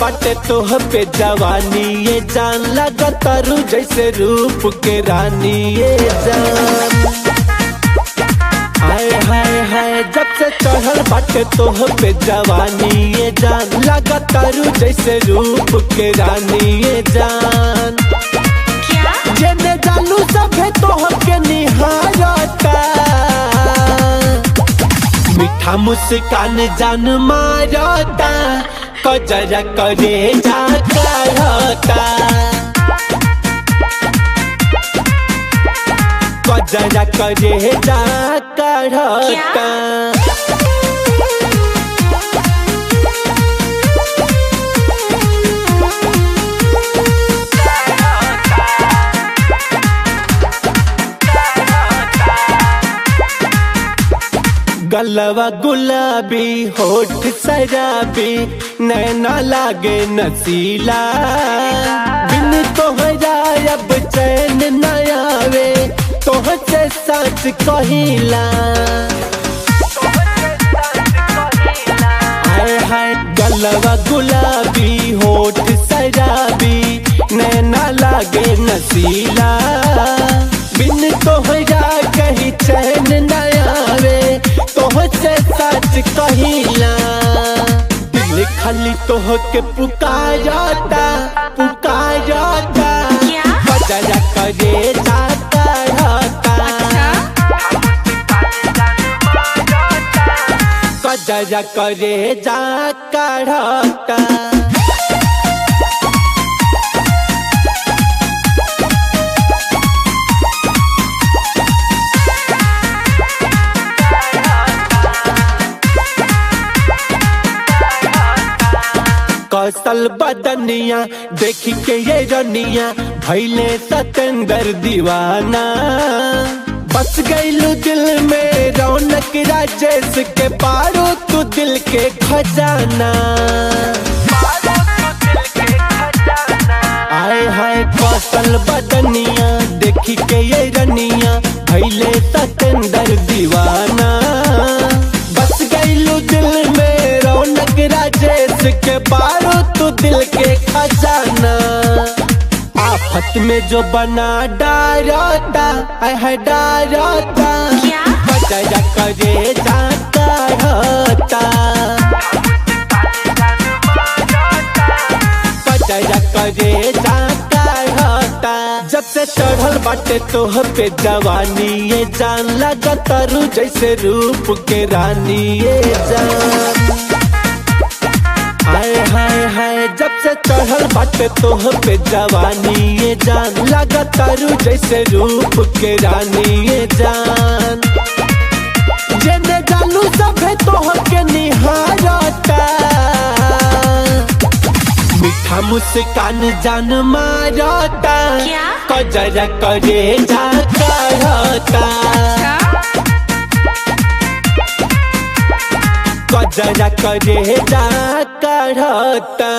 बाटे तोह पे जवानी ये जान लगा तारू जैसे रूप के रानी ये जान। हाय हाय हाय जब से चढ़ल बाटे तोह पे जवानी ये जान लगा तारू जैसे रूप के रानी ये जान। जेने जानू सभे तोह के निहारता मीठा मुस्कान जान मारता कजरा करे जाता कजरा करे जाता। गलवा गुलाबी होठ शराबी नैना लागे नसीला बिन तोहरा अब चैन न आवे तोह से सच कहिला। हाय हाय गलवा गुलाबी होठ शराबी नैना लागे नसीला बिन तोहरा कहीं चैन न आवे तोह से सच कहिला। दिल खाली तोह के पुकारता पुकारता कजरा करे जाता कजरा करे जाता। कौशल बदनिया देखी के ये रनिया भैले सतेंदर दीवाना बस गईलू दिल में रौनक राजेश के पारो तू दिल के खजाना। आए हाय कौशल बदनिया देखी के ये रनिया भैले सतेंदर दीवाना बस गईलू दिल में रौनक राजेश के पारो तू दिल के खजाना। आफत में जो बना डारता है डारता कजरा करे जाता कजरा करे जाता। जब से चढ़ल बाटे तोह पे जवानी ये जान लगा तारू जैसे रूप के रानी ये जान। हाय हाय हाय जब से चढ़ल बाटे तोह पे जवानी ये जान लगा तारू जैसे रूप के रानी ये जान। जेने जानू सभे तोह के निहारता मीठा मुस्कान जान मारता कजरा करे जाता कजरा करे जाता।